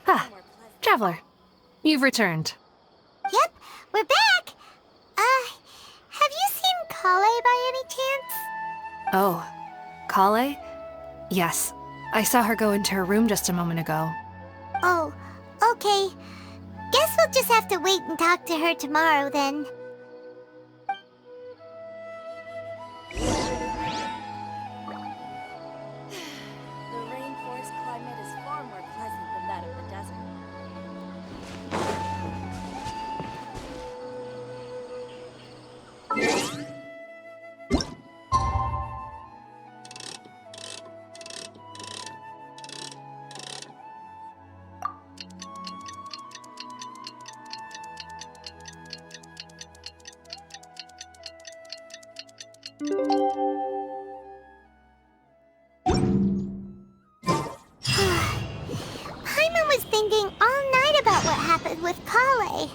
Ah, traveler. You've returned. Yep, we're back! Have you seen Kale by any chance? Oh, Kale? Yes. I saw her go into her room just a moment ago. Oh, okay. Guess we'll just have to wait and talk to her tomorrow then. The rainforest climate is far more pleasant than that of the desert. Paimon was thinking all night about what happened with Kale,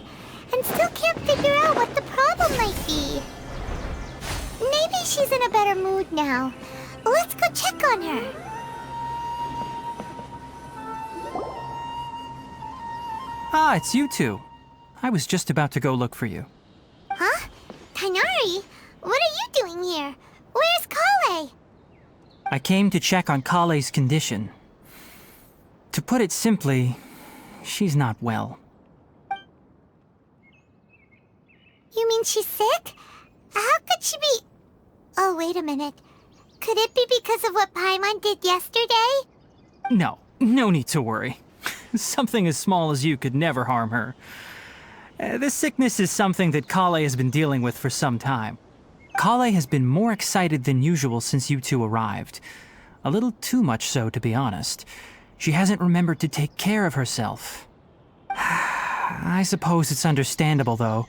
and still can't figure out what the problem might be. Maybe she's in a better mood now. Let's go check on her. Ah, it's you two. I was just about to go look for you. Huh? Tighnari? What are you doing here? Where's Kale? I came to check on Kale's condition. To put it simply, she's not well. You mean she's sick? How could she be... Oh, wait a minute. Could it be because of what Paimon did yesterday? No need to worry. Something as small as you could never harm her. This sickness is something that Kale has been dealing with for some time. Kale has been more excited than usual since you two arrived. A little too much so, to be honest. She hasn't remembered to take care of herself. I suppose it's understandable, though.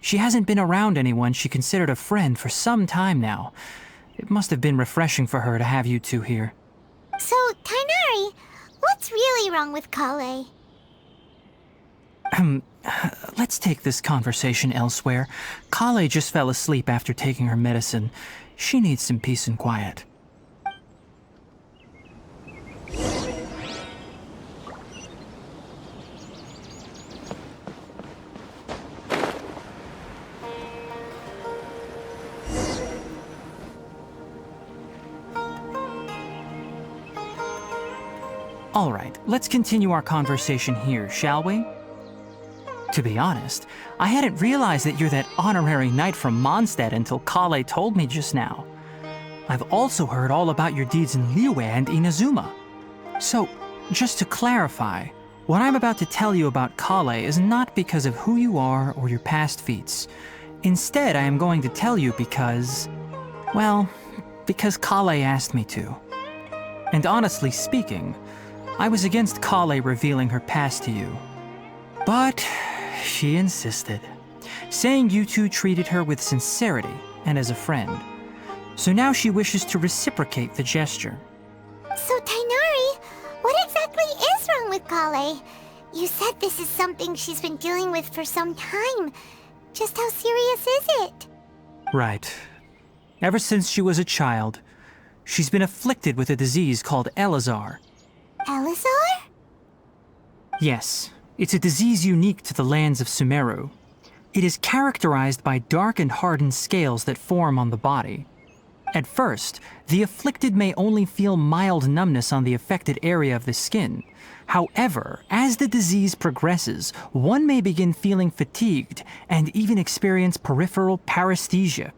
She hasn't been around anyone she considered a friend for some time now. It must have been refreshing for her to have you two here. So, Tighnari, what's really wrong with Kale? Let's take this conversation elsewhere. Kale just fell asleep after taking her medicine. She needs some peace and quiet. All right, let's continue our conversation here, shall we? To be honest, I hadn't realized that you're that honorary knight from Mondstadt until Kale told me just now. I've also heard all about your deeds in Liyue and Inazuma. So, just to clarify, what I'm about to tell you about Kale is not because of who you are or your past feats. Instead, I am going to tell you because... well, because Kale asked me to. And honestly speaking, I was against Kale revealing her past to you. But she insisted, saying you two treated her with sincerity and as a friend. So now she wishes to reciprocate the gesture. So, Tighnari, what exactly is wrong with Kale? You said this is something she's been dealing with for some time. Just how serious is it? Right. Ever since she was a child, she's been afflicted with a disease called Elazar. Elazar? Yes, it's a disease unique to the lands of Sumeru. It is characterized by dark and hardened scales that form on the body. At first, the afflicted may only feel mild numbness on the affected area of the skin. However, as the disease progresses, one may begin feeling fatigued and even experience peripheral paresthesia.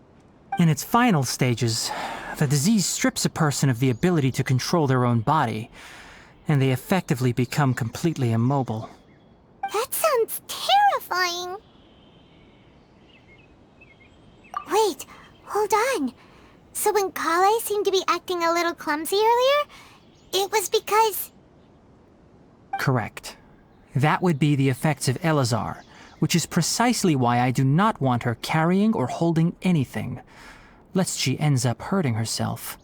In its final stages, the disease strips a person of the ability to control their own body, and they effectively become completely immobile. That sounds terrifying. Wait, hold on. So when Kale seemed to be acting a little clumsy earlier, it was because... Correct. That would be the effects of Elazar, which is precisely why I do not want her carrying or holding anything, lest she ends up hurting herself.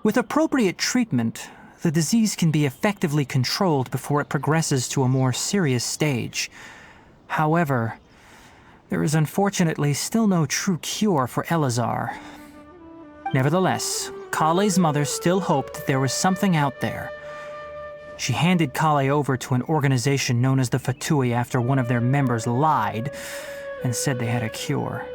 With appropriate treatment, the disease can be effectively controlled before it progresses to a more serious stage. However, there is unfortunately still no true cure for Elazar. Nevertheless, Kale's mother still hoped that there was something out there. She handed Kale over to an organization known as the Fatui after one of their members lied and said they had a cure.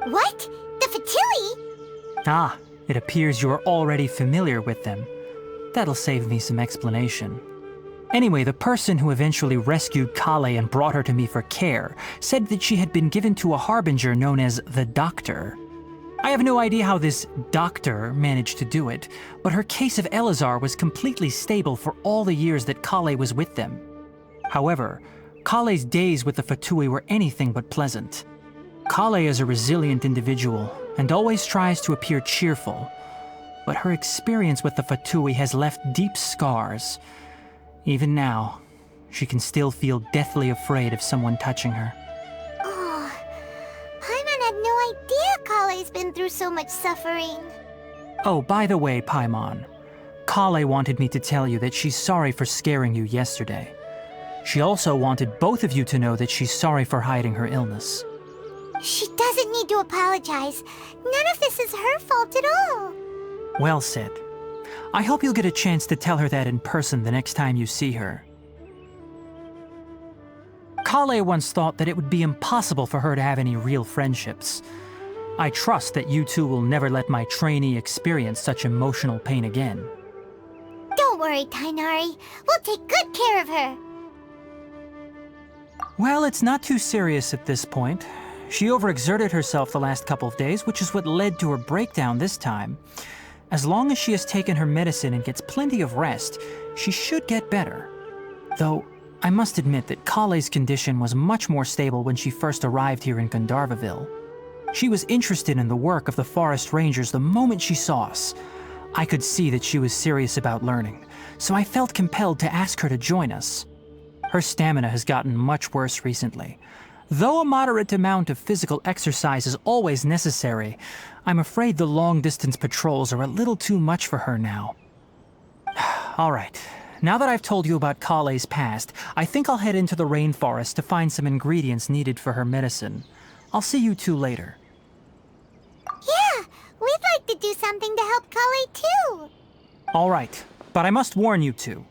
What? The Fatui? Ah, it appears you are already familiar with them. That'll save me some explanation. Anyway, the person who eventually rescued Kale and brought her to me for care said that she had been given to a harbinger known as the Doctor. I have no idea how this doctor managed to do it, but her case of Elazar was completely stable for all the years that Kale was with them. However, Kale's days with the Fatui were anything but pleasant. Kale is a resilient individual and always tries to appear cheerful, but her experience with the Fatui has left deep scars. Even now, she can still feel deathly afraid of someone touching her. Oh, Paimon had no idea Kale's been through so much suffering. Oh, by the way, Paimon, Kale wanted me to tell you that she's sorry for scaring you yesterday. She also wanted both of you to know that she's sorry for hiding her illness. She doesn't need to apologize. None of this is her fault at all. Well said. I hope you'll get a chance to tell her that in person the next time you see her. Kale once thought that it would be impossible for her to have any real friendships. I trust that you two will never let my trainee experience such emotional pain again. Don't worry, Tighnari. We'll take good care of her. Well, it's not too serious at this point. She overexerted herself the last couple of days, which is what led to her breakdown this time. As long as she has taken her medicine and gets plenty of rest, she should get better. Though, I must admit that Kale's condition was much more stable when she first arrived here in Gandharvaville. She was interested in the work of the forest rangers the moment she saw us. I could see that she was serious about learning, so I felt compelled to ask her to join us. Her stamina has gotten much worse recently. Though a moderate amount of physical exercise is always necessary, I'm afraid the long-distance patrols are a little too much for her now. All right, now that I've told you about Kale's past, I think I'll head into the rainforest to find some ingredients needed for her medicine. I'll see you two later. Yeah, we'd like to do something to help Kale too. All right, but I must warn you two.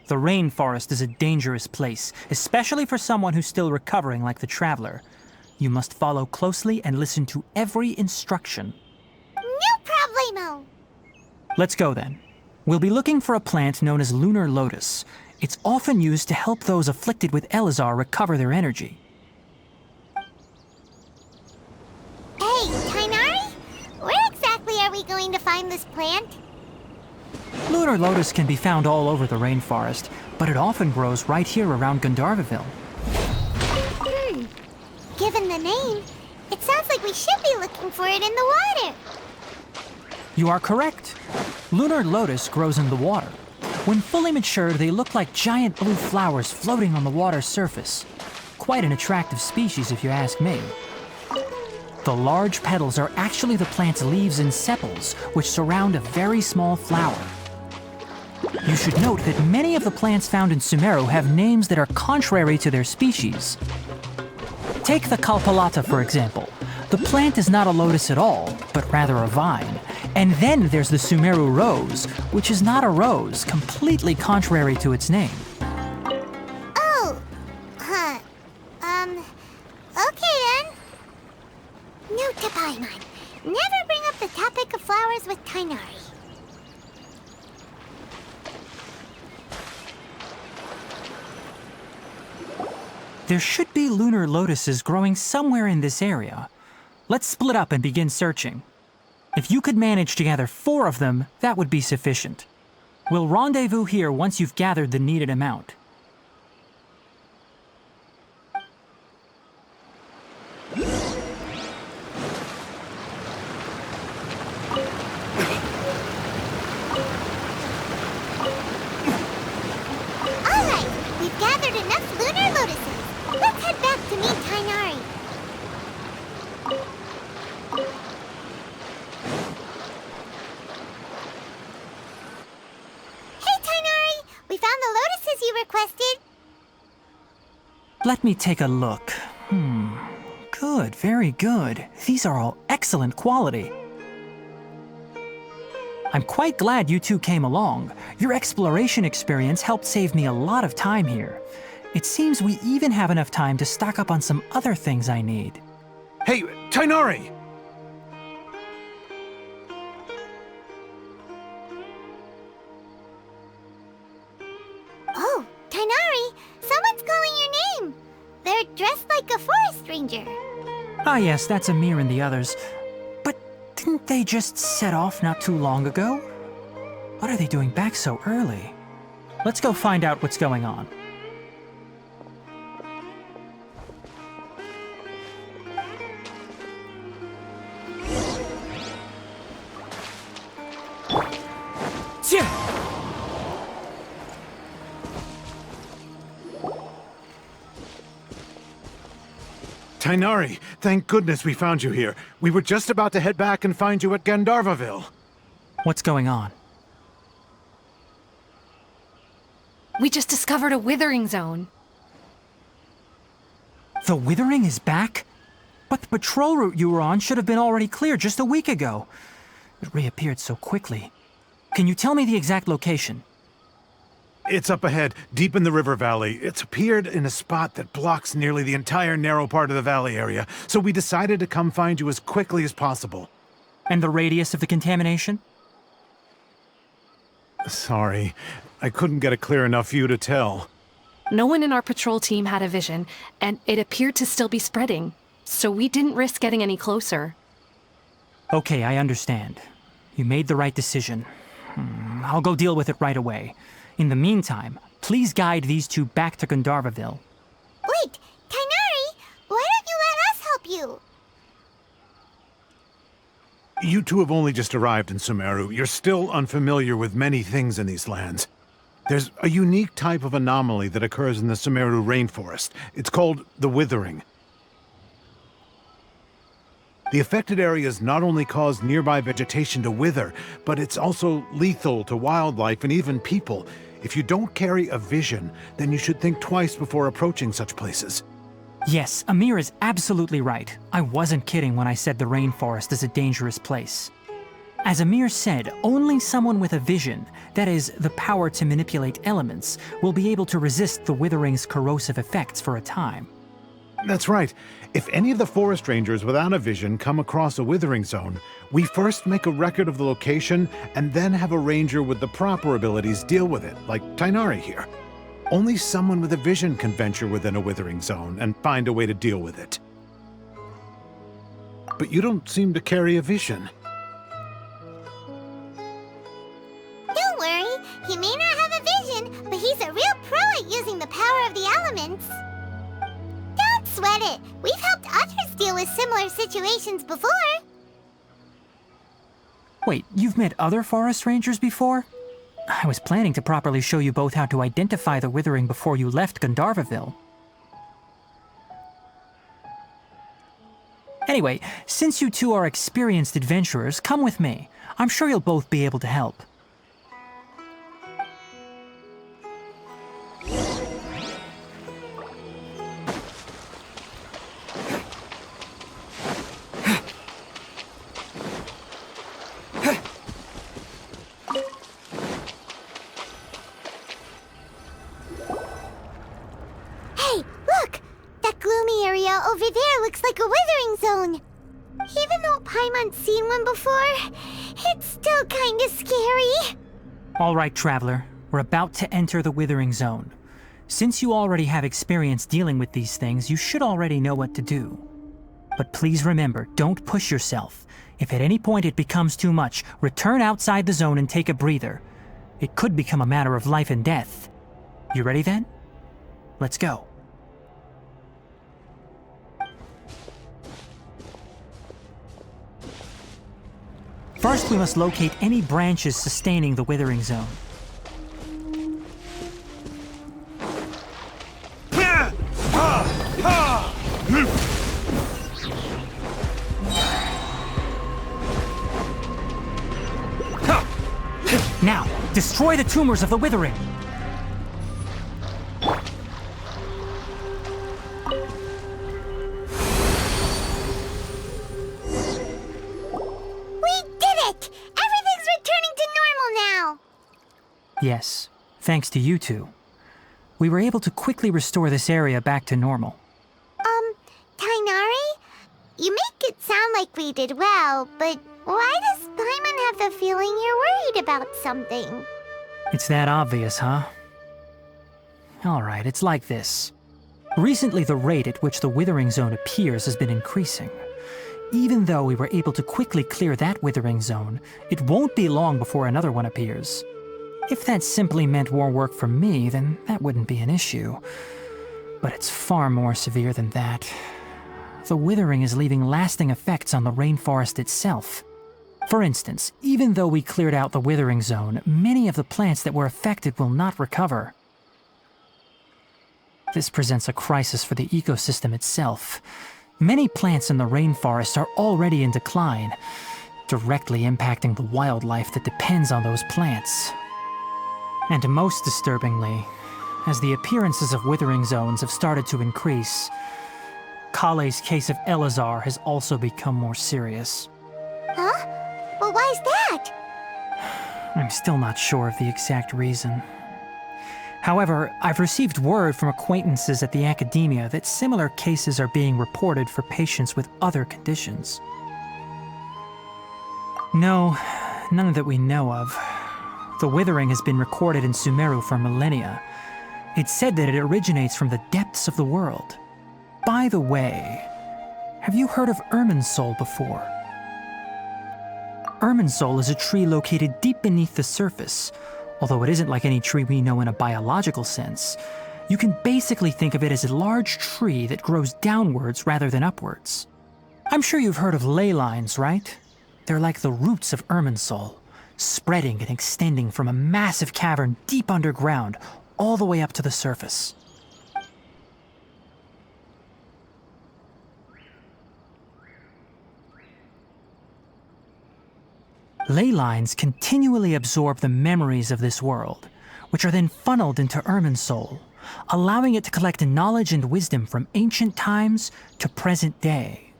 The rainforest is a dangerous place, especially for someone who's still recovering like the Traveler. You must follow closely and listen to every instruction. No problemo. Let's go then. We'll be looking for a plant known as lunar lotus. It's often used to help those afflicted with Elazar recover their energy. Hey, Tighnari? Where exactly are we going to find this plant? Lunar lotus can be found all over the rainforest, but it often grows right here around Gandharvaville. Given the name, it sounds like we should be looking for it in the water. You are correct. Lunar lotus grows in the water. When fully matured, they look like giant blue flowers floating on the water's surface. Quite an attractive species, if you ask me. The large petals are actually the plant's leaves and sepals, which surround a very small flower. You should note that many of the plants found in Sumeru have names that are contrary to their species. Take the Kalpalata, for example. The plant is not a lotus at all, but rather a vine. And then there's the Sumeru rose, which is not a rose, completely contrary to its name. Oh, huh. Okay then. Note to Paimon. Never bring up the topic of flowers with Tighnari. There should be lunar lotuses growing somewhere in this area. Let's split up and begin searching. If you could manage to gather 4 of them, that would be sufficient. We'll rendezvous here once you've gathered the needed amount. Alright, we've gathered enough lunar lotuses. Let's head back to meet Tighnari. Hey, Tighnari! We found the lotuses you requested. Let me take a look. Good, very good. These are all excellent quality. I'm quite glad you two came along. Your exploration experience helped save me a lot of time here. It seems we even have enough time to stock up on some other things I need. Hey, Tighnari! Oh, Tighnari, someone's calling your name. They're dressed like a forest ranger. Ah yes, that's Amir and the others. But didn't they just set off not too long ago? What are they doing back so early? Let's go find out what's going on. Tighnari, thank goodness we found you here. We were just about to head back and find you at Gandharvaville. What's going on? We just discovered a withering zone. The Whitering is back? But the patrol route you were on should have been already clear just a week ago. It reappeared so quickly. Can you tell me the exact location? It's up ahead, deep in the river valley. It's appeared in a spot that blocks nearly the entire narrow part of the valley area, so we decided to come find you as quickly as possible. And the radius of the contamination? Sorry, I couldn't get a clear enough view to tell. No one in our patrol team had a vision, and it appeared to still be spreading, so we didn't risk getting any closer. Okay, I understand. You made the right decision. I'll go deal with it right away. In the meantime, please guide these two back to Gandharvaville. Wait, Tighnari, why don't you let us help you? You two have only just arrived in Sumeru. You're still unfamiliar with many things in these lands. There's a unique type of anomaly that occurs in the Sumeru rainforest. It's called the Whitering. The affected areas not only cause nearby vegetation to wither, but it's also lethal to wildlife and even people. If you don't carry a vision, then you should think twice before approaching such places. Yes, Amir is absolutely right. I wasn't kidding when I said the rainforest is a dangerous place. As Amir said, only someone with a vision, that is, the power to manipulate elements, will be able to resist the Withering's corrosive effects for a time. That's right. If any of the forest rangers without a vision come across a withering zone, we first make a record of the location and then have a ranger with the proper abilities deal with it, like Tighnari here. Only someone with a vision can venture within a withering zone and find a way to deal with it. But you don't seem to carry a vision. Don't worry, he may not have a vision, but he's a real pro at using the power of the elements. Don't sweat it. We've helped others deal with similar situations before. Wait, you've met other forest rangers before? I was planning to properly show you both how to identify the Whitering before you left Gandharvaville. Anyway, since you two are experienced adventurers, come with me. I'm sure you'll both be able to help. Hey, look! That gloomy area over there looks like a withering zone. Even though Paimon's seen one before, it's still kinda scary. All right, Traveler. We're about to enter the Withering Zone. Since you already have experience dealing with these things, you should already know what to do. But please remember, don't push yourself. If at any point it becomes too much, return outside the zone and take a breather. It could become a matter of life and death. You ready then? Let's go. First, we must locate any branches sustaining the Withering Zone. Now, destroy the tumors of the Whitering! We did it! Everything's returning to Yes, thanks to you two. We were able to quickly restore this area back to normal. Tighnari? You make it sound like we did well, but why does Paimon have the feeling you're worried about something? It's that obvious, huh? Alright, it's like this. Recently, the rate at which the Whittering Zone appears has been increasing. Even though we were able to quickly clear that Whittering Zone, it won't be long before another one appears. If that simply meant more work for me, then that wouldn't be an issue. But it's far more severe than that. The withering is leaving lasting effects on the rainforest itself. For instance, even though we cleared out the Whittering Zone, many of the plants that were affected will not recover. This presents a crisis for the ecosystem itself. Many plants in the rainforest are already in decline, directly impacting the wildlife that depends on those plants. And most disturbingly, as the appearances of withering zones have started to increase, Kale's case of Elazar has also become more serious. Huh? Well, why's that? I'm still not sure of the exact reason. However, I've received word from acquaintances at the academia that similar cases are being reported for patients with other conditions. No, none that we know of. The withering has been recorded in Sumeru for millennia. It's said that it originates from the depths of the world. By the way, have you heard of Irminsul before? Irminsul is a tree located deep beneath the surface. Although it isn't like any tree we know in a biological sense, you can basically think of it as a large tree that grows downwards rather than upwards. I'm sure you've heard of ley lines, right? They're like the roots of Irminsul, spreading and extending from a massive cavern deep underground all the way up to the surface. Ley lines continually absorb the memories of this world, which are then funneled into Irminsul, allowing it to collect knowledge and wisdom from ancient times to present day.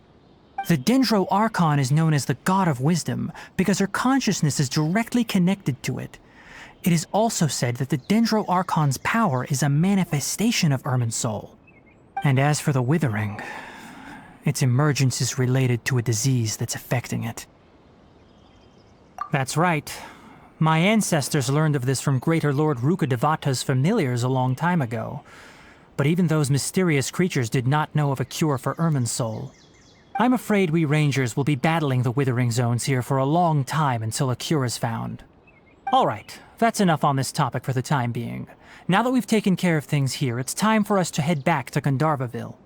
The Dendro Archon is known as the God of Wisdom because her consciousness is directly connected to it. It is also said that the Dendro Archon's power is a manifestation of Irminsul. And as for the Withering, its emergence is related to a disease that's affecting it. That's right. My ancestors learned of this from Greater Lord Rukkhadevata's familiars a long time ago. But even those mysterious creatures did not know of a cure for Irminsul. I'm afraid we rangers will be battling the withering zones here for a long time until a cure is found. Alright, that's enough on this topic for the time being. Now that we've taken care of things here, it's time for us to head back to Gandharvaville.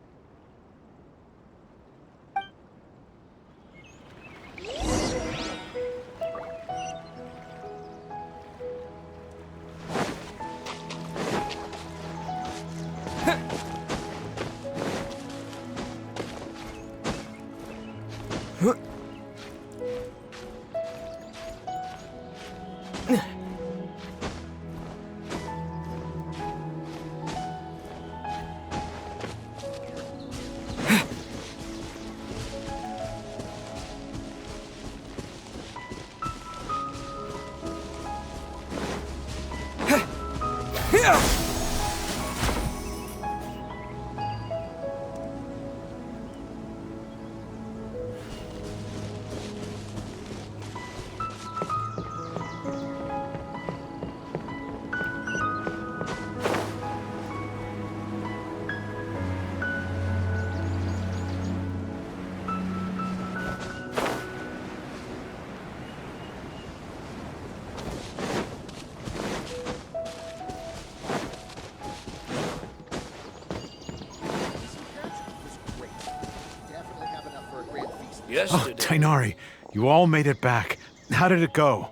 Oh, Tighnari, you all made it back. How did it go?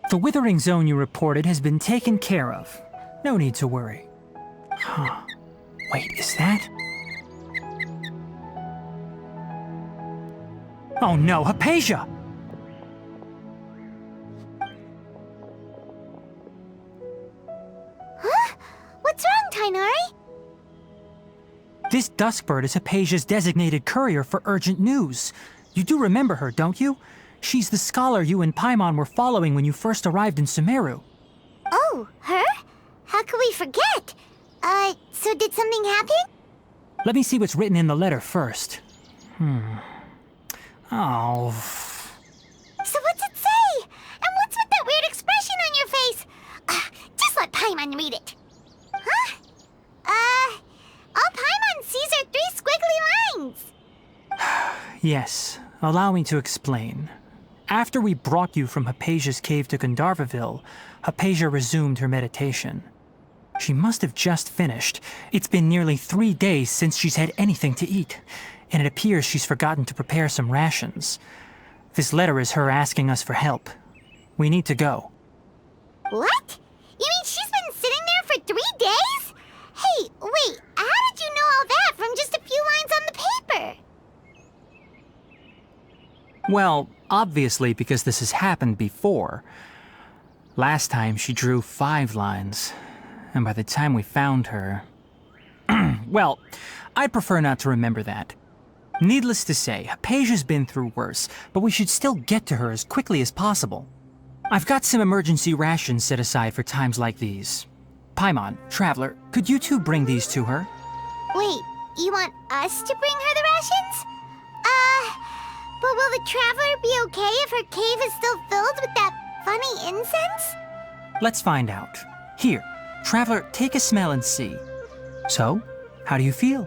The withering zone you reported has been taken care of. No need to worry. Huh. Wait, is that? Oh no, Hypatia! Huh? What's wrong, Tighnari? This Duskbird is Hypatia's designated courier for urgent news. You do remember her, don't you? She's the scholar you and Paimon were following when you first arrived in Sumeru. Oh, Oh, her? How could we forget? So did something happen? Let me see what's written in the letter first. Oh. So what's it say? And what's with that weird expression on your face? Just let Paimon read it. Huh? All Paimon sees are 3 squiggly lines. Yes, allow me to explain. After we brought you from Hypatia's cave to Gandharvaville, Hypatia resumed her meditation. She must have just finished. It's been nearly 3 days since she's had anything to eat, and it appears she's forgotten to prepare some rations. This letter is her asking us for help. We need to go. What? You mean she's been sitting there for 3 days? Hey, wait, how did you know all that from just a few lines on the paper? Well, obviously because this has happened before. Last time she drew 5 lines, and by the time we found her... Well, I'd prefer not to remember that. Needless to say, Hypatia's been through worse, but we should still get to her as quickly as possible. I've got some emergency rations set aside for times like these. Paimon, Traveler, could you two bring these to her? Wait, you want us to bring her the rations? But will the Traveler be okay if her cave is still filled with that funny incense? Let's find out. Here, Traveler, take a smell and see. So, how do you feel?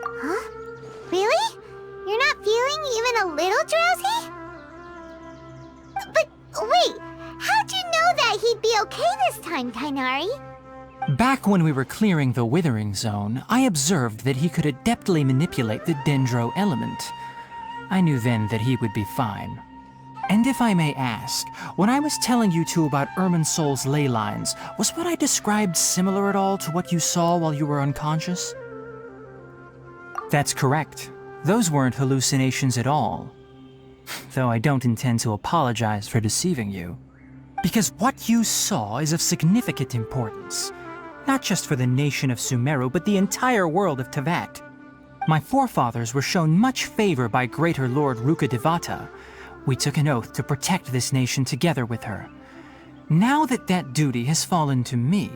Huh? Really? You're not feeling even a little drowsy? But wait, how'd you know that he'd be okay this time, Tighnari? Back when we were clearing the Whitering Zone, I observed that he could adeptly manipulate the Dendro element. I knew then that he would be fine. And if I may ask, when I was telling you two about Irminsul's ley lines, was what I described similar at all to what you saw while you were unconscious? That's correct. Those weren't hallucinations at all. Though I don't intend to apologize for deceiving you. Because what you saw is of significant importance. Not just for the nation of Sumeru, but the entire world of Tevat. My forefathers were shown much favor by Greater Lord Rukkhadevata. We took an oath to protect this nation together with her. Now that that duty has fallen to me,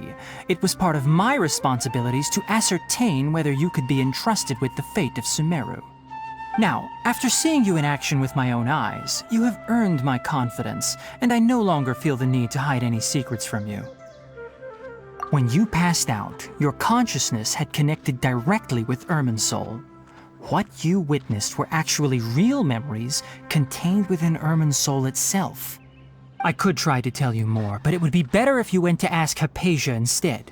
it was part of my responsibilities to ascertain whether you could be entrusted with the fate of Sumeru. Now, after seeing you in action with my own eyes, you have earned my confidence, and I no longer feel the need to hide any secrets from you. When you passed out, your consciousness had connected directly with Irminsul. What you witnessed were actually real memories contained within Irminsul itself. I could try to tell you more, but it would be better if you went to ask Hypatia instead.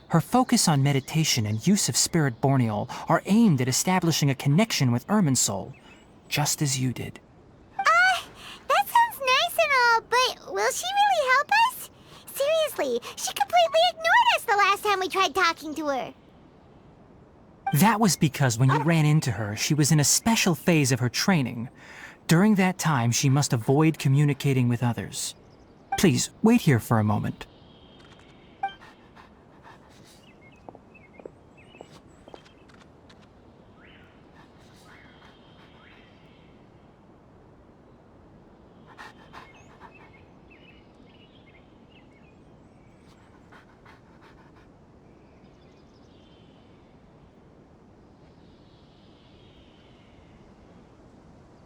Her focus on meditation and use of Spirit Borneol are aimed at establishing a connection with Irminsul, just as you did. That sounds nice and all, but will she really help us? Seriously, she completely ignored us the last time we tried talking to her. That was because when you ran into her, she was in a special phase of her training. During that time, she must avoid communicating with others. Please, wait here for a moment.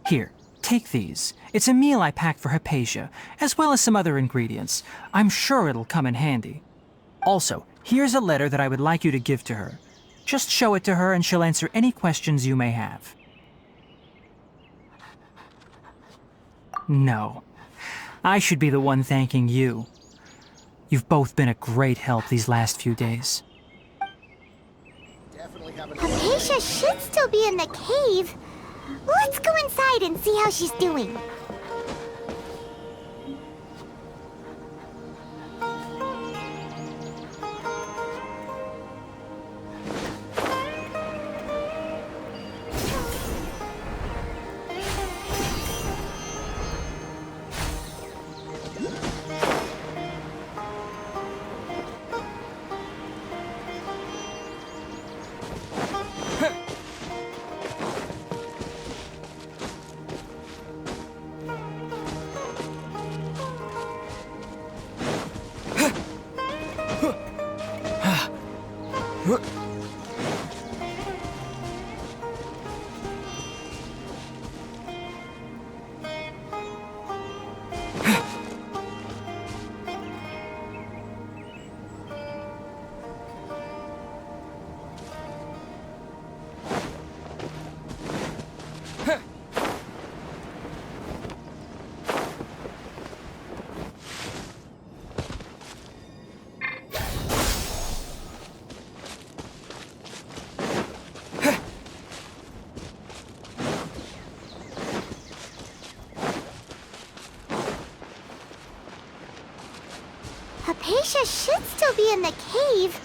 Here, take these. It's a meal I packed for Hypatia, as well as some other ingredients. I'm sure it'll come in handy. Also, here's a letter that I would like you to give to her. Just show it to her and she'll answer any questions you may have. No. I should be the one thanking you. You've both been a great help these last few days. Hypatia should still be in the cave. Let's go inside and see how she's doing. Hypatia should still be in the cave.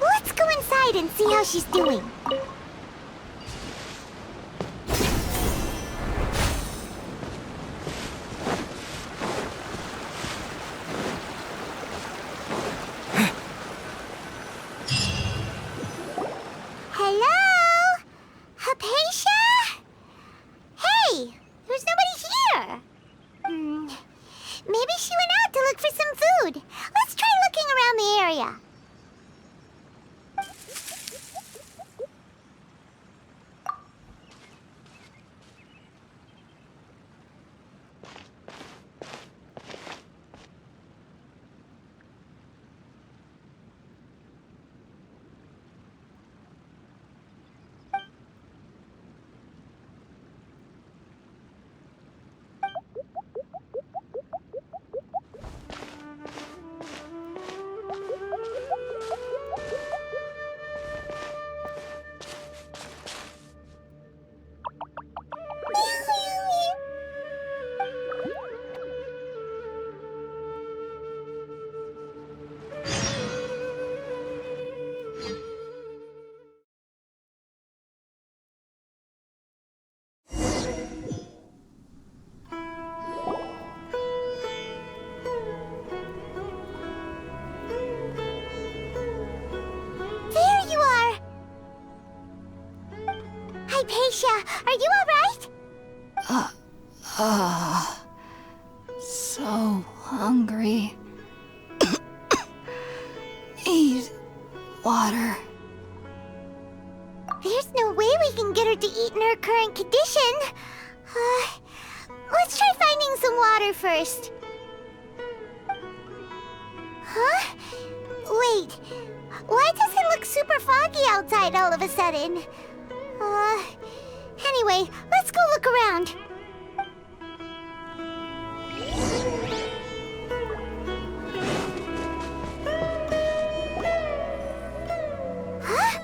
Let's go inside and see how she's doing. Hello? Hypatia? Hey, there's nobody here. Maybe she went out to look for some food. Let's try looking around the area. Hypatia, are you alright? So hungry. Need water. There's no way we can get her to eat in her current condition. Let's try finding some water first. Huh? Wait, why does it look super foggy outside all of a sudden? Anyway, let's go look around. Huh?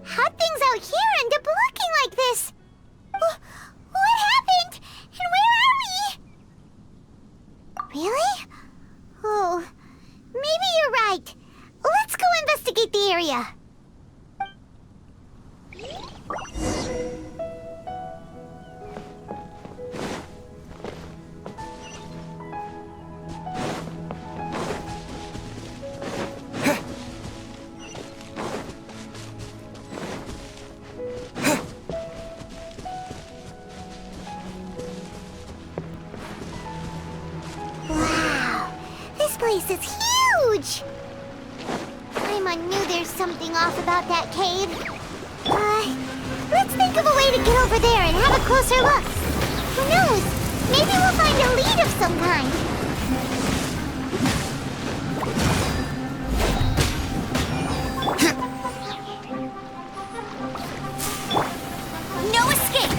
How'd things out here end up looking like this? What happened? And where are we? Really? Oh, maybe you're right. Let's go investigate the area. Wow, this place is huge! I knew there's something off about that cave. Let's think of a way to get over there and have a closer look. Who knows? Maybe we'll find a lead of some kind. No escape!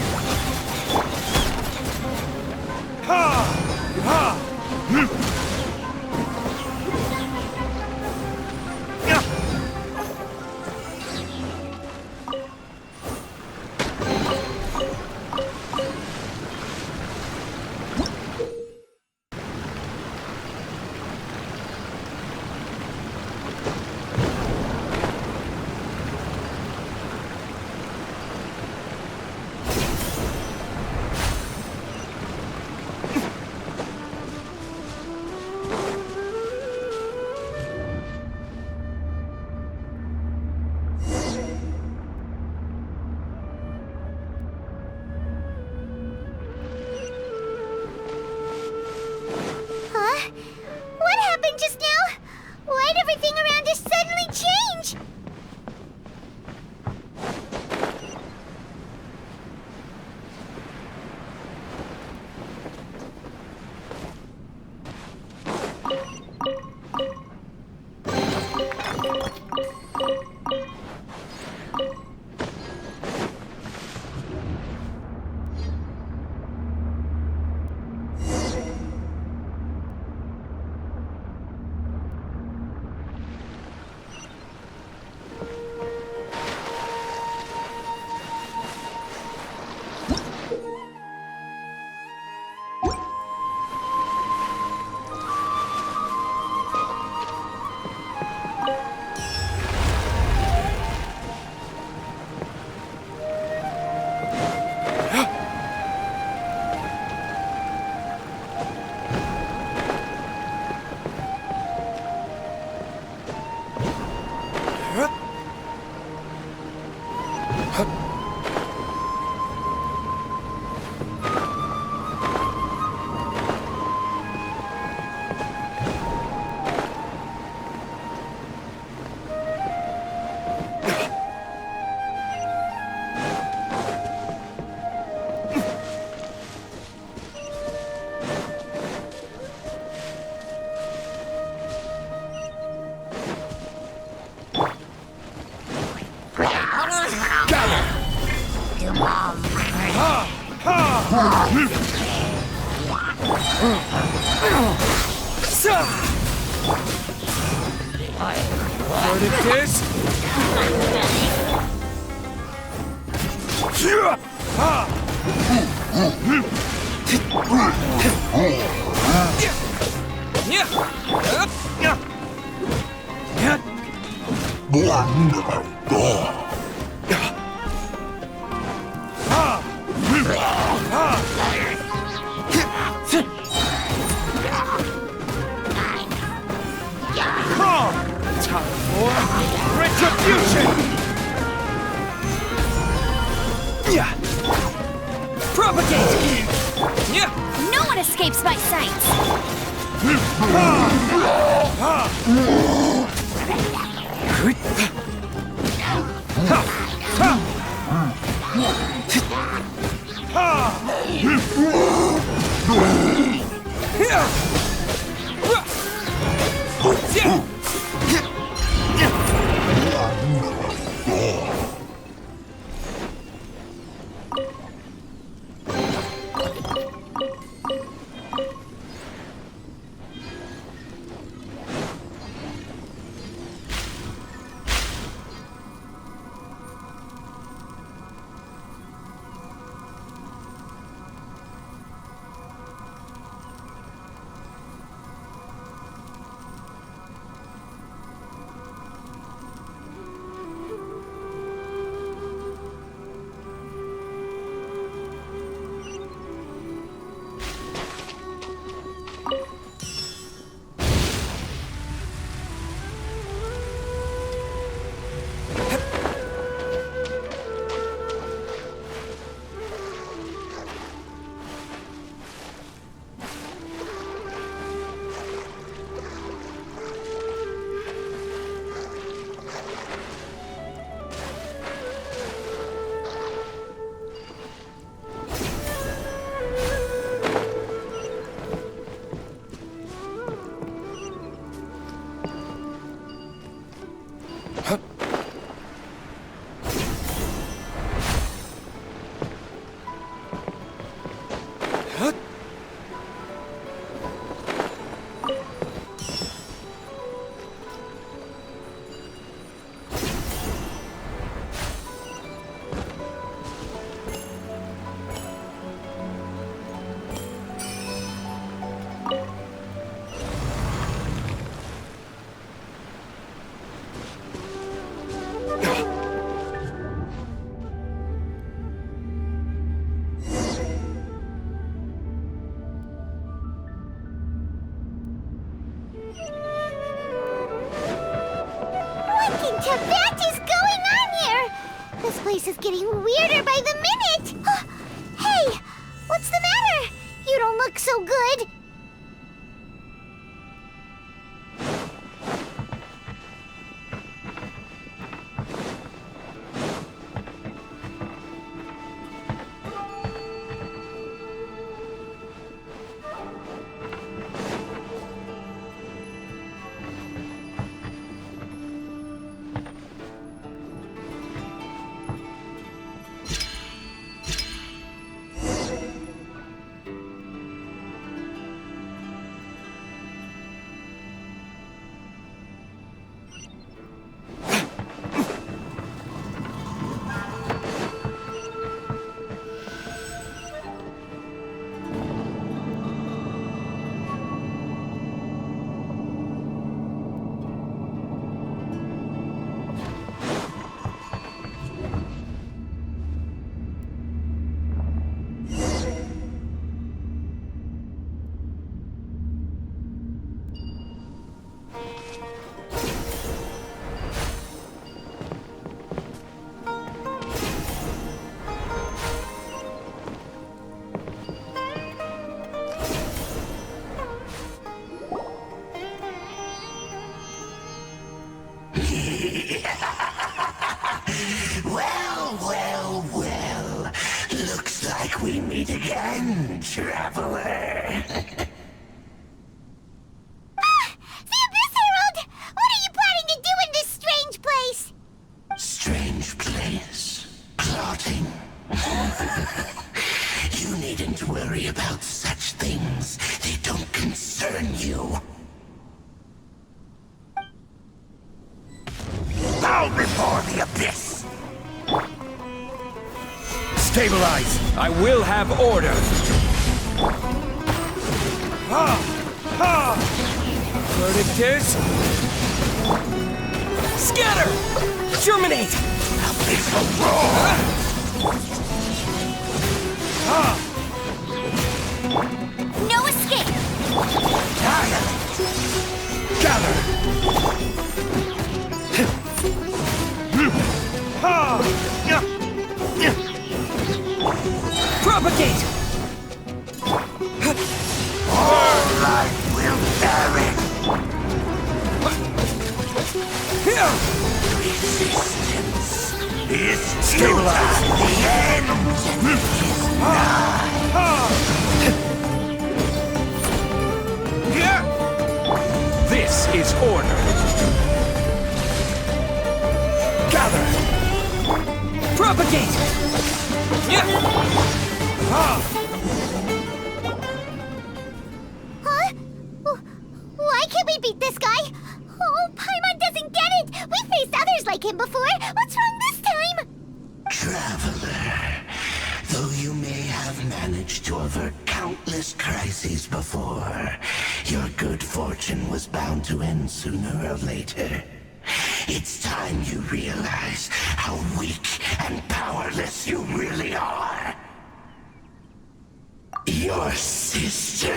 Verdict time for retribution! Propagate! No one escapes my sight! What is going on here? This place is getting weirder by the minute! Hey! What's the matter? You don't look so good! Well. Looks like we meet again, traveler. The Abyss Herald! What are you planning to do in this strange place? Strange place. Plotting. You need an worry about such things. They don't concern you. Bow before the abyss! Stabilize! I will have order! Ha! Ha! Verdict is... Scatter! Germinate! Abyssal roar! No escape! Gather! Propagate! All life will perish! Resistance is Stabilize! The end is nigh! This is order! Gather! Propagate! Huh? Why can't we beat this guy? Oh, Paimon doesn't get it! We faced others like him before! What's wrong this time? Traveler, though you may have managed to avert countless crises before, your good fortune was bound to end sooner or later. It's time you realize how weak and powerless you really are. Your sister.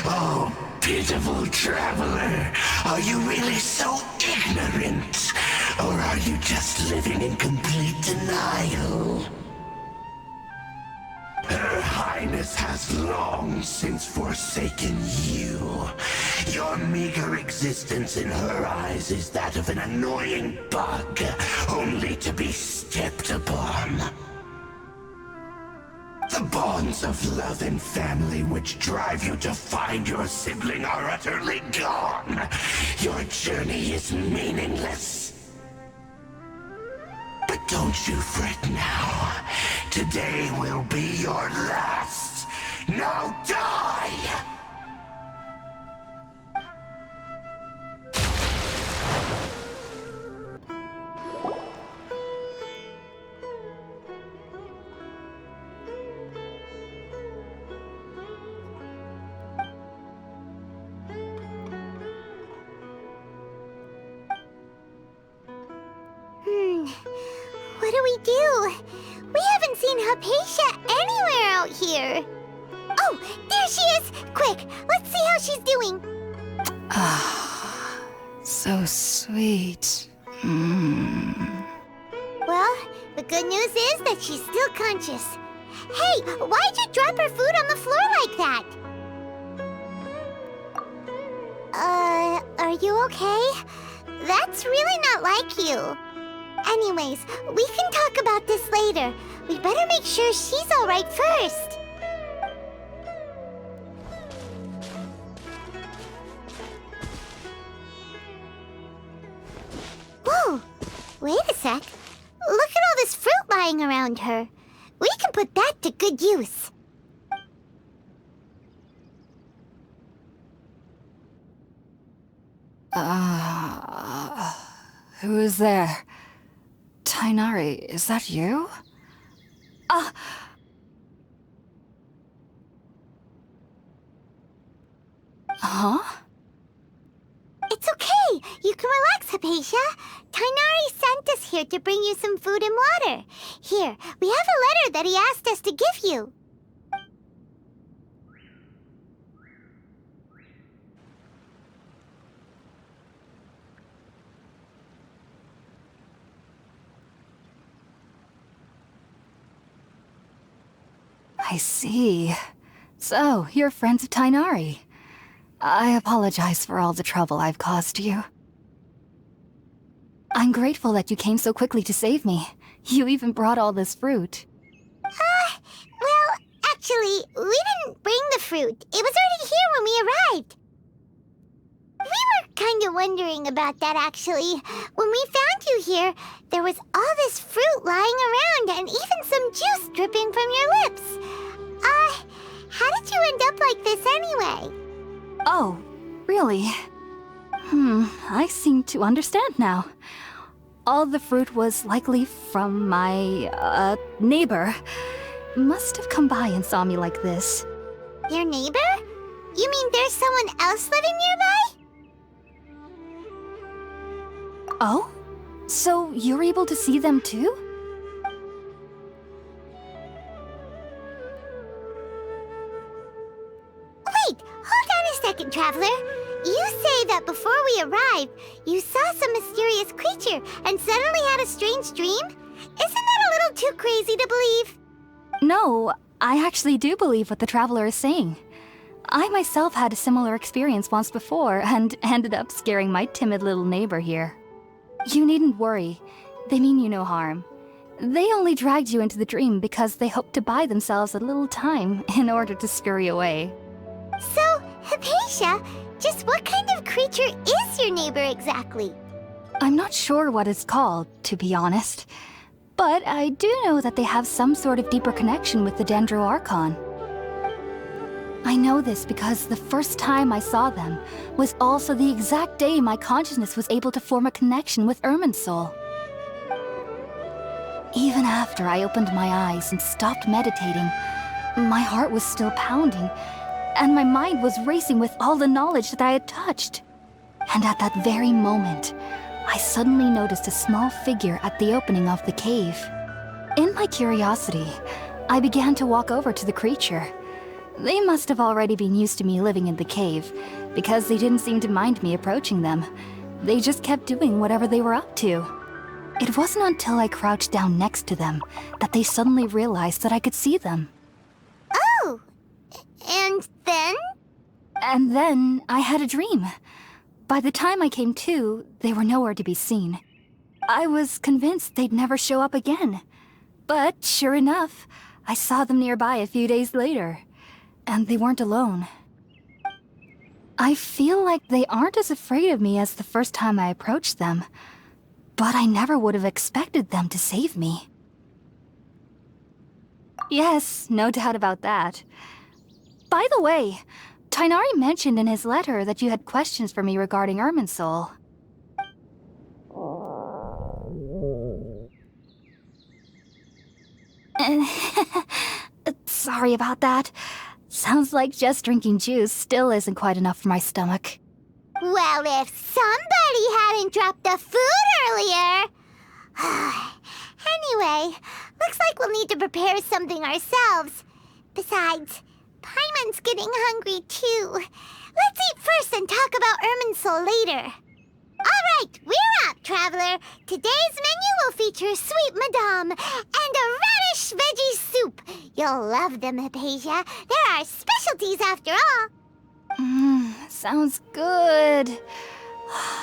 Oh, pitiful traveler. Are you really so ignorant? Or are you just living in complete denial? Her Highness has long since forsaken you. Your meager existence in her eyes is that of an annoying bug, only to be stepped upon. The bonds of love and family which drive you to find your sibling are utterly gone. Your journey is meaningless. But don't you fret now. Today will be your last. Now die! What do we do? We haven't seen Hypatia anywhere out here. Oh, there she is! Quick, let's see how she's doing. Ah, so sweet. Well, the good news is that she's still conscious. Hey, why'd you drop her food on the floor like that? Are you okay? That's really not like you. Anyways, we can talk about this later. We better make sure she's alright first. Whoa! Wait a sec. Look at all this fruit lying around her. We can put that to good use. Who is there? Tighnari, is that you? Huh? It's okay. You can relax, Hypatia. Tighnari sent us here to bring you some food and water. Here, we have a letter that he asked us to give you. I see. So, you're friends of Tighnari. I apologize for all the trouble I've caused you. I'm grateful that you came so quickly to save me. You even brought all this fruit. Well, actually, we didn't bring the fruit. It was already here when we arrived. We were kind kinda wondering about that, actually. When we found you here, there was all this fruit lying around and even some juice dripping from your lips. How did you end up like this anyway? Oh, really? I seem to understand now. All the fruit was likely from my, neighbor. Must have come by and saw me like this. Your neighbor? You mean there's someone else living nearby? Oh? So you're able to see them too? Wait, hold on a second, Traveler. You say that before we arrived, you saw some mysterious creature and suddenly had a strange dream? Isn't that a little too crazy to believe? No, I actually do believe what the Traveler is saying. I myself had a similar experience once before and ended up scaring my timid little neighbor here. You needn't worry. They mean you no harm. They only dragged you into the dream because they hoped to buy themselves a little time in order to scurry away. So, Hypatia, just what kind of creature is your neighbor exactly? I'm not sure what it's called, to be honest. But I do know that they have some sort of deeper connection with the Dendroarchon. I know this because the first time I saw them was also the exact day my consciousness was able to form a connection with Irminsul. Even after I opened my eyes and stopped meditating, my heart was still pounding, and my mind was racing with all the knowledge that I had touched. And at that very moment, I suddenly noticed a small figure at the opening of the cave. In my curiosity, I began to walk over to the creature. They must have already been used to me living in the cave, because they didn't seem to mind me approaching them. They just kept doing whatever they were up to. It wasn't until I crouched down next to them that they suddenly realized that I could see them. Oh! And then? And then I had a dream. By the time I came to, they were nowhere to be seen. I was convinced they'd never show up again. But sure enough, I saw them nearby a few days later. And they weren't alone. I feel like they aren't as afraid of me as the first time I approached them. But I never would have expected them to save me. Yes, no doubt about that. By the way, Tighnari mentioned in his letter that you had questions for me regarding Irminsul. Sorry about that. Sounds like just drinking juice still isn't quite enough for my stomach. Well, if somebody hadn't dropped the food earlier... Anyway, looks like we'll need to prepare something ourselves. Besides, Paimon's getting hungry too. Let's eat first and talk about Irminsul later. All right, we're up, Traveler. Today's menu will feature sweet madame and a radish veggie soup. You'll love them, Hypatia. They're our specialties after all. Sounds good.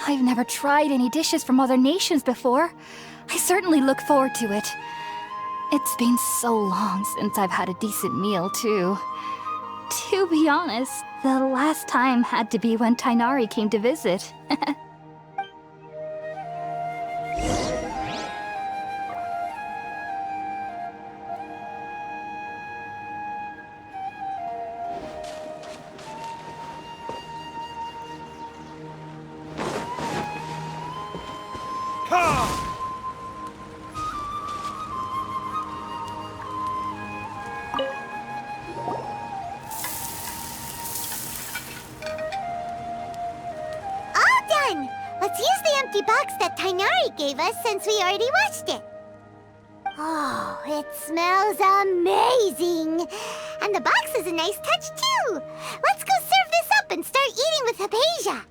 I've never tried any dishes from other nations before. I certainly look forward to it. It's been so long since I've had a decent meal, too. To be honest, the last time had to be when Tighnari came to visit. Let's use the empty box that Tighnari gave us since we already watched it. Oh, it smells amazing. And the box is a nice touch, too. Let's go serve this up and start eating with Hypatia.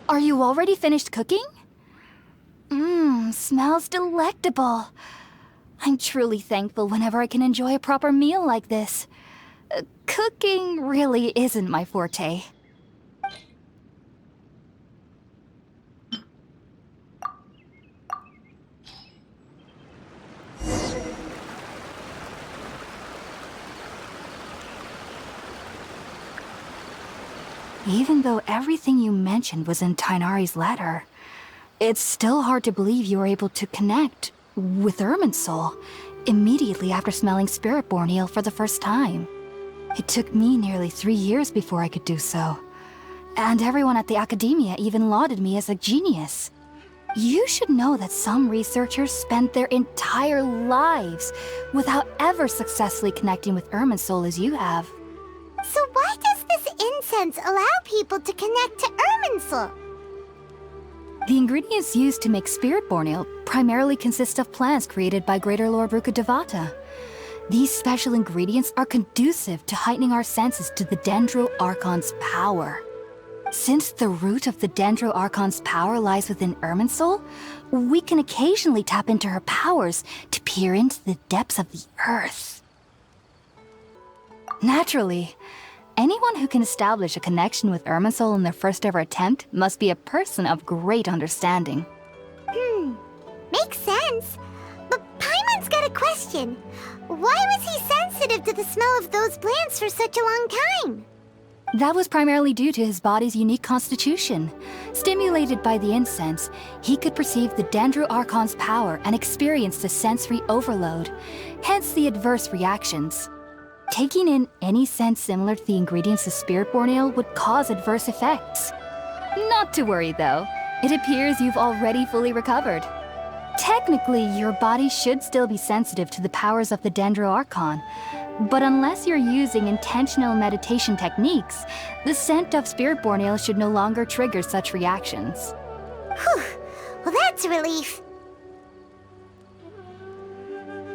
Are you already finished cooking? Smells delectable. I'm truly thankful whenever I can enjoy a proper meal like this. Cooking really isn't my forte. Even though everything you mentioned was in Tighnari's letter, it's still hard to believe you were able to connect with Irminsul immediately after smelling Spiritborn eel for the first time. It took me nearly 3 years before I could do so. And everyone at the Academia even lauded me as a genius. You should know that some researchers spend their entire lives without ever successfully connecting with Irminsul as you have. So why does this incense allow people to connect to Irminsul? The ingredients used to make Spiritborn ale primarily consist of plants created by Greater Lord Rukkhadevata. These special ingredients are conducive to heightening our senses to the Dendro Archon's power. Since the root of the Dendro Archon's power lies within Irminsul, we can occasionally tap into her powers to peer into the depths of the earth. Naturally, anyone who can establish a connection with Irminsul in their first ever attempt must be a person of great understanding. Makes sense. But Paimon's got a question. Why was he sensitive to the smell of those plants for such a long time? That was primarily due to his body's unique constitution. Stimulated by the incense, he could perceive the Dendro Archon's power and experience the sensory overload, hence the adverse reactions. Taking in any scent similar to the ingredients of Spiritborn ale would cause adverse effects. Not to worry though, it appears you've already fully recovered. Technically, your body should still be sensitive to the powers of the Dendro Archon, but unless you're using intentional meditation techniques, the scent of Spiritborn ale should no longer trigger such reactions. Whew. Well, that's a relief.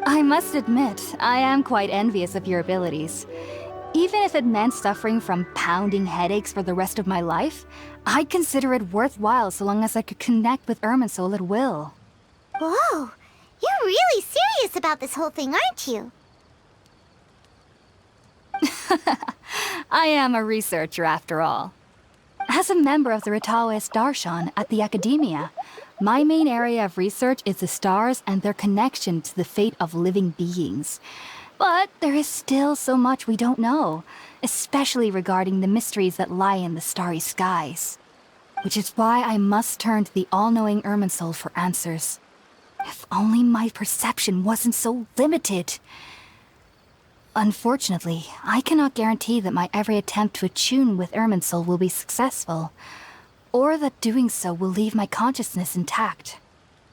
I must admit, I am quite envious of your abilities. Even if it meant suffering from pounding headaches for the rest of my life, I'd consider it worthwhile so long as I could connect with Irminsul at will. Whoa, you're really serious about this whole thing, aren't you? I am a researcher after all. As a member of the Ritaoist Darshan at the Academia, my main area of research is the stars and their connection to the fate of living beings. But there is still so much we don't know, especially regarding the mysteries that lie in the starry skies. Which is why I must turn to the all-knowing Irminsul for answers. If only my perception wasn't so limited. Unfortunately, I cannot guarantee that my every attempt to attune with Irminsul will be successful, or that doing so will leave my consciousness intact.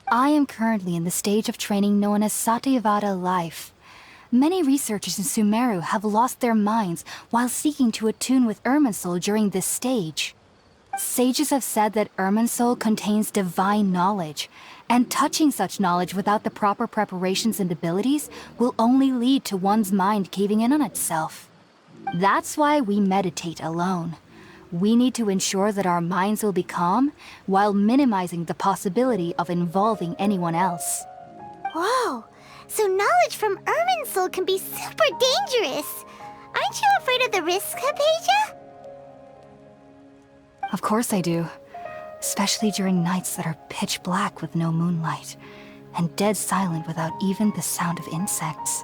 I am currently in the stage of training known as Satyavada life. Many researchers in Sumeru have lost their minds while seeking to attune with Irminsul during this stage. Sages have said that Irminsul contains divine knowledge, and touching such knowledge without the proper preparations and abilities will only lead to one's mind caving in on itself. That's why we meditate alone. We need to ensure that our minds will be calm while minimizing the possibility of involving anyone else. Whoa, so knowledge from Irminsul can be super dangerous. Aren't you afraid of the risks, Hypatia? Of course I do. Especially during nights that are pitch black with no moonlight, and dead silent without even the sound of insects.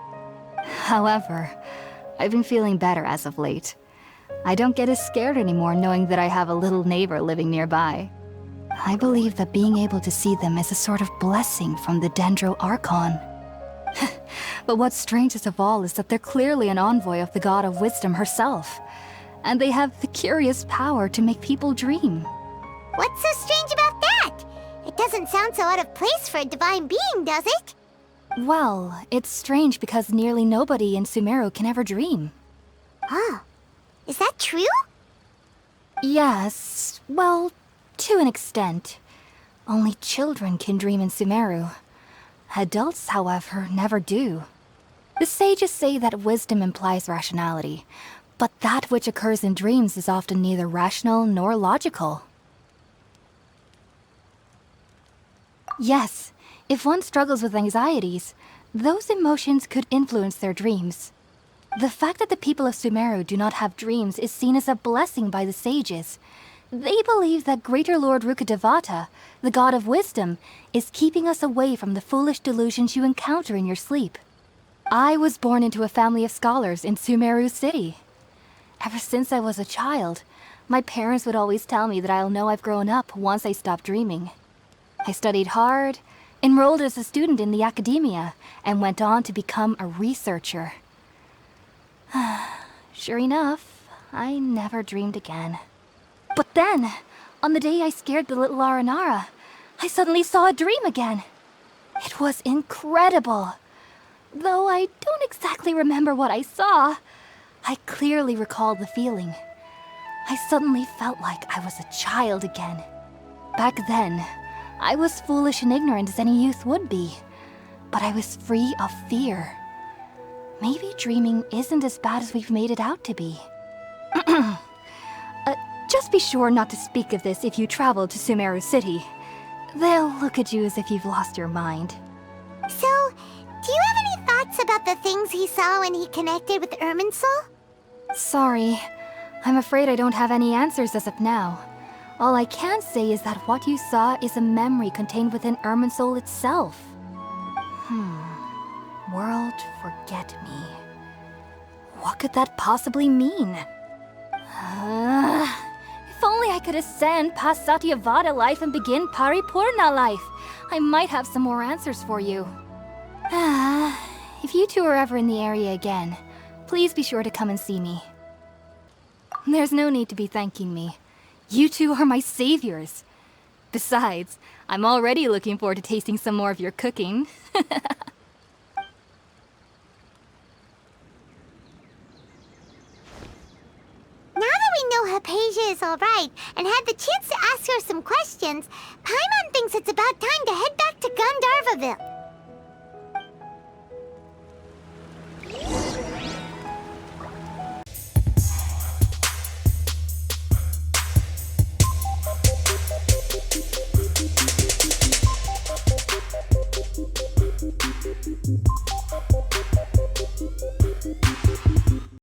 However, I've been feeling better as of late. I don't get as scared anymore knowing that I have a little neighbor living nearby. I believe that being able to see them is a sort of blessing from the Dendro Archon. But what's strangest of all is that they're clearly an envoy of the God of Wisdom herself, and they have the curious power to make people dream. What's so strange about that? It doesn't sound so out of place for a divine being, does it? Well, it's strange because nearly nobody in Sumeru can ever dream. Oh, is that true? Yes, well, to an extent. Only children can dream in Sumeru. Adults, however, never do. The sages say that wisdom implies rationality, but that which occurs in dreams is often neither rational nor logical. Yes, if one struggles with anxieties, those emotions could influence their dreams. The fact that the people of Sumeru do not have dreams is seen as a blessing by the sages. They believe that Greater Lord Rukkhadevata, the god of wisdom, is keeping us away from the foolish delusions you encounter in your sleep. I was born into a family of scholars in Sumeru City. Ever since I was a child, my parents would always tell me that I'll know I've grown up once I stop dreaming. I studied hard, enrolled as a student in the academia, and went on to become a researcher. Sure enough, I never dreamed again. But then, on the day I scared the little Aranara, I suddenly saw a dream again. It was incredible. Though I don't exactly remember what I saw, I clearly recall the feeling. I suddenly felt like I was a child again. Back then, I was foolish and ignorant as any youth would be, but I was free of fear. Maybe dreaming isn't as bad as we've made it out to be. Just be sure not to speak of this if you travel to Sumeru City. They'll look at you as if you've lost your mind. So, do you have any thoughts about the things he saw when he connected with Irminsul? Sorry. I'm afraid I don't have any answers as of now. All I can say is that what you saw is a memory contained within Irminsul itself. World forget me. What could that possibly mean? If only I could ascend past Satyavada life and begin Paripurna life, I might have some more answers for you. If you two are ever in the area again, please be sure to come and see me. There's no need to be thanking me. You two are my saviors. Besides, I'm already looking forward to tasting some more of your cooking. Now that we know Hypatia is alright and had the chance to ask her some questions, Paimon thinks it's about time to head back to Gandharvaville.